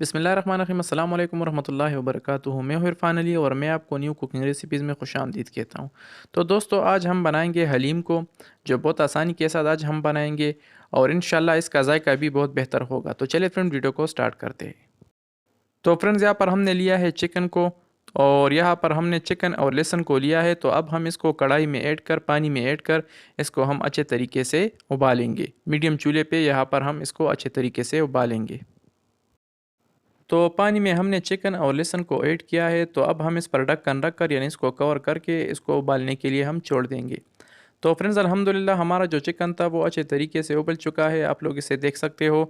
बिस्मिल्लाहिर्रहमानिर्रहीम अस्सलाम वालेकुम रहमतुल्लाहि व बरकातुहू। मैं हूँ इरफान अली और मैं आपको न्यू कुकिंग रेसिपीज़ में खुशामदीद कहता हूँ। तो दोस्तों आज हम बनाएंगे हलीम को, जो बहुत आसानी के साथ आज हम बनाएंगे और इंशाल्लाह इसका जायका भी बहुत बेहतर होगा। तो चलिए फ्रेंड वीडियो को स्टार्ट करते हैं। तो फ्रेंड्स यहाँ पर हमने लिया है चिकन को और यहाँ पर हमने चिकन और लहसुन को लिया है। तो अब हम इसको कढ़ाई में ऐड कर पानी में ऐड कर इसको हम अच्छे तरीके से उबालेंगे। मीडियम चूल्हे पे यहाँ पर हम इसको अच्छे तरीके से उबालेंगे। तो पानी में हमने चिकन और लहसुन को ऐड किया है। तो अब हम इस पर ढक्कन रख कर यानी इसको कवर करके इसको उबालने के लिए हम छोड़ देंगे। तो फ्रेंड्स अल्हम्दुलिल्लाह हमारा जो चिकन था वो अच्छे तरीके से उबल चुका है, आप लोग इसे देख सकते हो।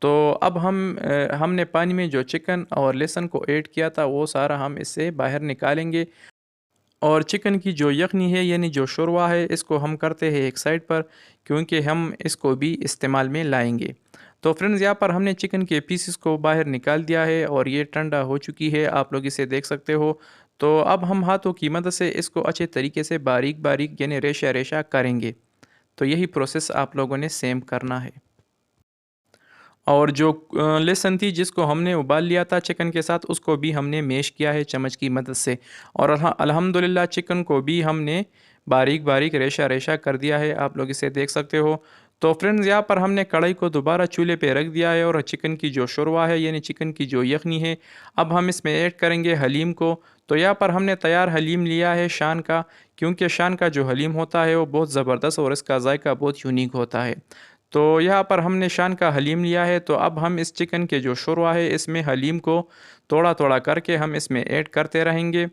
तो अब हमने पानी में जो चिकन और लहसुन को ऐड किया था वो सारा हम इससे बाहर निकालेंगे और चिकन की जो यखनी है यानी जो शोरवा है इसको हम करते हैं एक साइड पर, क्योंकि हम इसको भी इस्तेमाल में लाएंगे। तो फ्रेंड्स यहाँ पर हमने चिकन के पीसेस को बाहर निकाल दिया है और ये ठंडा हो चुकी है, आप लोग इसे देख सकते हो। तो अब हम हाथों की मदद से इसको अच्छे तरीके से बारीक बारीक यानी रेशा रेशा करेंगे। तो यही प्रोसेस आप लोगों ने सेम करना है। और जो लहसुन थी जिसको हमने उबाल लिया था चिकन के साथ उसको भी हमने मैश किया है चम्मच की मदद से। और अल्हम्दुलिल्लाह चिकन को भी हमने बारीक बारीक रेशा रेशा कर दिया है, आप लोग इसे देख सकते हो। तो फ्रेंड्स यहाँ पर हमने कढ़ाई को दोबारा चूल्हे पे रख दिया है और चिकन की जो शोरवा है यानी चिकन की जो यखनी है अब हम इसमें ऐड करेंगे हलीम को। तो यहाँ पर हमने तैयार हलीम लिया है शान का, क्योंकि शान का जो हलीम होता है वो बहुत ज़बरदस्त और इसका जायका बहुत यूनिक होता है। तो यहाँ पर हमने शान का हलीम लिया है। तो अब हम इस चिकन के जो शोरवा है इसमें हलीम को थोड़ा थोड़ा करके हम इसमें ऐड करते रहेंगे।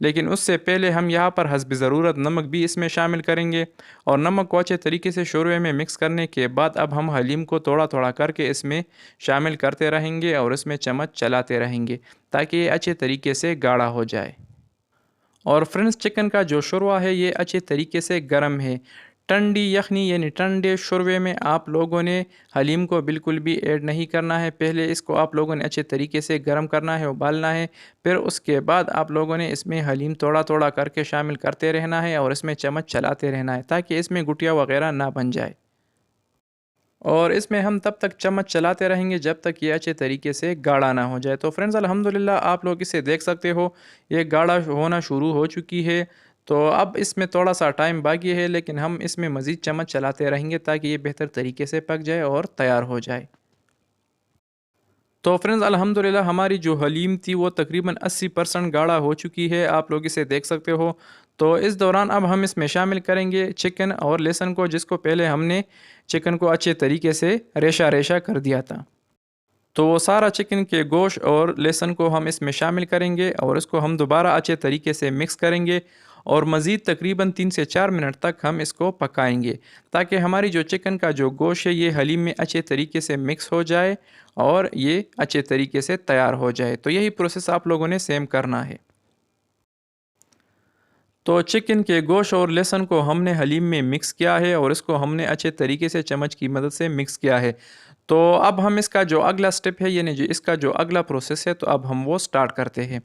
लेकिन उससे पहले हम यहाँ पर हस्ब ज़रूरत नमक भी इसमें शामिल करेंगे और नमक को अच्छे तरीके से शोरवे में मिक्स करने के बाद अब हम हलीम को थोड़ा थोड़ा करके इसमें शामिल करते रहेंगे और इसमें चम्मच चलाते रहेंगे ताकि ये अच्छे तरीके से गाढ़ा हो जाए। और फ्रेंड्स चिकन का जो शोरवा है ये अच्छे तरीके से गर्म है। ठंडी यखनी यानी ठंडे शोरवे में आप लोगों ने हलीम को बिल्कुल भी ऐड नहीं करना है। पहले इसको आप लोगों ने अच्छे तरीके से गर्म करना है, उबालना है। फिर उसके बाद आप लोगों ने इसमें हलीम थोड़ा थोड़ा करके शामिल करते रहना है और इसमें चम्मच चलाते रहना है ताकि इसमें गुटिया वगैरह ना बन जाए। और इसमें हम तब तक चम्मच चलाते रहेंगे जब तक ये अच्छे तरीके से गाढ़ा ना हो जाए। तो फ्रेंड्स अल्हम्दुलिल्लाह आप लोग इसे देख सकते हो, ये गाढ़ा होना शुरू हो चुकी है। तो अब इसमें थोड़ा सा टाइम बाकी है लेकिन हम इसमें मज़ीद चम्मच चलाते रहेंगे ताकि ये बेहतर तरीके से पक जाए और तैयार हो जाए। तो फ्रेंड्स अल्हम्दुलिल्लाह हमारी जो हलीम थी वो तकरीबन 80% गाढ़ा हो चुकी है, आप लोग इसे देख सकते हो। तो इस दौरान अब हम इसमें शामिल करेंगे चिकन और लहसुन को, जिसको पहले हमने चिकन को अच्छे तरीके से रेशा रेशा कर दिया था। तो वो सारा चिकन के गोश्त और लहसुन को हम इसमें शामिल करेंगे और इसको हम दोबारा अच्छे तरीके से मिक्स करेंगे और मज़ीद तकरीबन 3 से 4 मिनट तक हम इसको पकाएंगे ताकि हमारी जो चिकन का जो गोश्त है ये हलीम में अच्छे तरीके से मिक्स हो जाए और ये अच्छे तरीके से तैयार हो जाए। तो यही प्रोसेस आप लोगों ने सेम करना है। तो चिकन के गोश्त और लहसुन को हमने हलीम में मिक्स किया है और इसको हमने अच्छे तरीके से चम्मच की मदद से मिक्स किया है। तो अब हम इसका जो अगला स्टेप है यानी जो इसका जो अगला प्रोसेस है तो अब हम वो स्टार्ट करते हैं।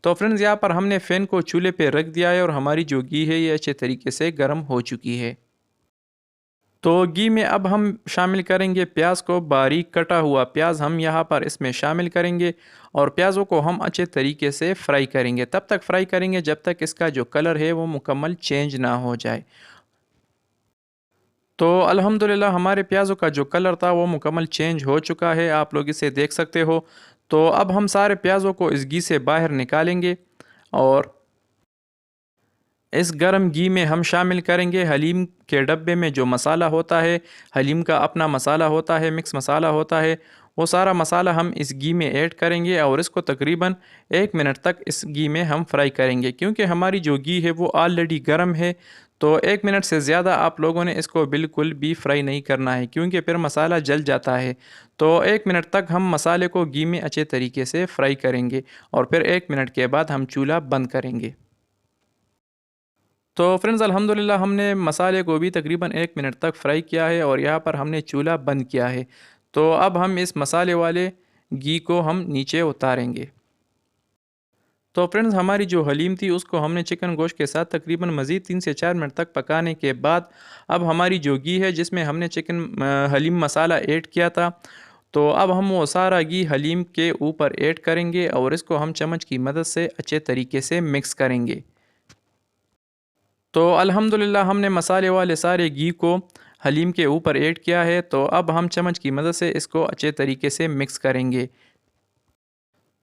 तो फ्रेंड्स यहाँ पर हमने फ़ैन को चूल्हे पे रख दिया है और हमारी जो घी है ये अच्छे तरीके से गर्म हो चुकी है। तो घी में अब हम शामिल करेंगे प्याज को, बारीक कटा हुआ प्याज हम यहाँ पर इसमें शामिल करेंगे और प्याज़ों को हम अच्छे तरीके से फ्राई करेंगे। तब तक फ्राई करेंगे जब तक इसका जो कलर है वो मुकम्मल चेंज ना हो जाए। तो अल्हम्दुलिल्लाह हमारे प्याज़ों का जो कलर था वो मुकम्मल चेंज हो चुका है, आप लोग इसे देख सकते हो। तो अब हम सारे प्याज़ों को इस घी से बाहर निकालेंगे और इस गरम घी में हम शामिल करेंगे हलीम के डब्बे में जो मसाला होता है, हलीम का अपना मसाला होता है, मिक्स मसाला होता है। वो सारा मसाला हम इस घी में ऐड करेंगे और इसको तकरीबन 1 मिनट तक इस घी में हम फ्राई करेंगे, क्योंकि हमारी जो घी है वो ऑलरेडी गर्म है। तो 1 मिनट से ज़्यादा आप लोगों ने इसको बिल्कुल भी फ्राई नहीं करना है, क्योंकि फिर मसाला जल जाता है। तो 1 मिनट तक हम मसाले को घी में अच्छे तरीके से फ्राई करेंगे और फिर 1 मिनट के बाद हम चूल्हा बंद करेंगे। तो फ्रेंड्स अल्हम्दुलिल्लाह हमने मसाले को भी तकरीबन 1 मिनट तक फ्राई किया है और यहाँ पर हमने चूल्हा बंद किया है। तो अब हम इस मसाले वाले घी को हम नीचे उतारेंगे। तो फ्रेंड्स हमारी जो हलीम थी उसको हमने चिकन गोश्त के साथ तकरीबन मज़ीद 3 से 4 मिनट तक पकाने के बाद अब हमारी जो घी है जिसमें हमने चिकन हलीम मसाला ऐड किया था तो अब हम वो सारा घी हलीम के ऊपर ऐड करेंगे और इसको हम चम्मच की मदद से अच्छे तरीके से मिक्स करेंगे। तो अल्हम्दुलिल्लाह हमने मसाले वाले सारे घी को हलीम के ऊपर ऐड किया है। तो अब हम चम्मच की मदद से इसको अच्छे तरीके से मिक्स करेंगे।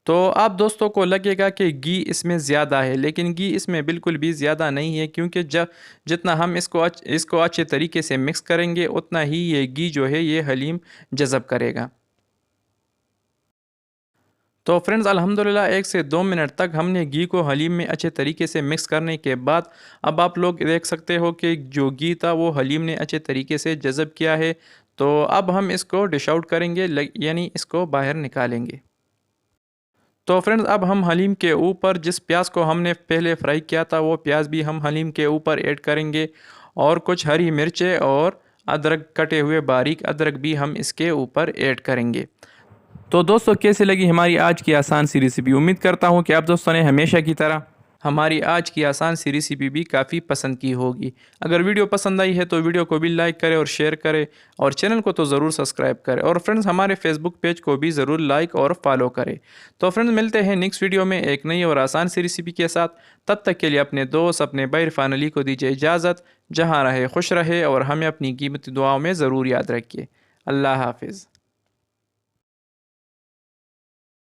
तो आप दोस्तों को लगेगा कि घी इसमें ज़्यादा है, लेकिन घी इसमें बिल्कुल भी ज़्यादा नहीं है, क्योंकि जब जितना हम इसको अच्छे तरीके से मिक्स करेंगे उतना ही ये घी जो है ये हलीम जज़ब करेगा। तो फ्रेंड्स अल्हम्दुलिल्लाह 1 से 2 मिनट तक हमने घी को हलीम में अच्छे तरीके से मिक्स करने के बाद अब आप लोग देख सकते हो कि जो घी था वो हलीम ने अच्छे तरीके से जज़ब किया है। तो अब हम इसको डिश आउट करेंगे, यानी इसको बाहर निकालेंगे। तो फ्रेंड्स अब हम हलीम के ऊपर जिस प्याज को हमने पहले फ्राई किया था वो प्याज भी हम हलीम के ऊपर ऐड करेंगे, और कुछ हरी मिर्चें और अदरक, कटे हुए बारीक अदरक भी हम इसके ऊपर ऐड करेंगे। तो दोस्तों कैसी लगी हमारी आज की आसान सी रेसिपी। उम्मीद करता हूँ कि आप दोस्तों ने हमेशा की तरह हमारी आज की आसान सी रेसिपी भी काफ़ी पसंद की होगी। अगर वीडियो पसंद आई है तो वीडियो को भी लाइक करें और शेयर करें, और चैनल को तो ज़रूर सब्सक्राइब करें, और फ्रेंड्स हमारे फेसबुक पेज को भी ज़रूर लाइक और फॉलो करें। तो फ्रेंड्स मिलते हैं नेक्स्ट वीडियो में एक नई और आसान सी रेसिपी के साथ। तब तक के लिए अपने दोस्त, अपने भाई इरफान अली को दीजिए इजाज़त। जहाँ रहे खुश रहे और हमें अपनी कीमती दुआओं में ज़रूर याद रखिए। अल्लाह हाफिज़।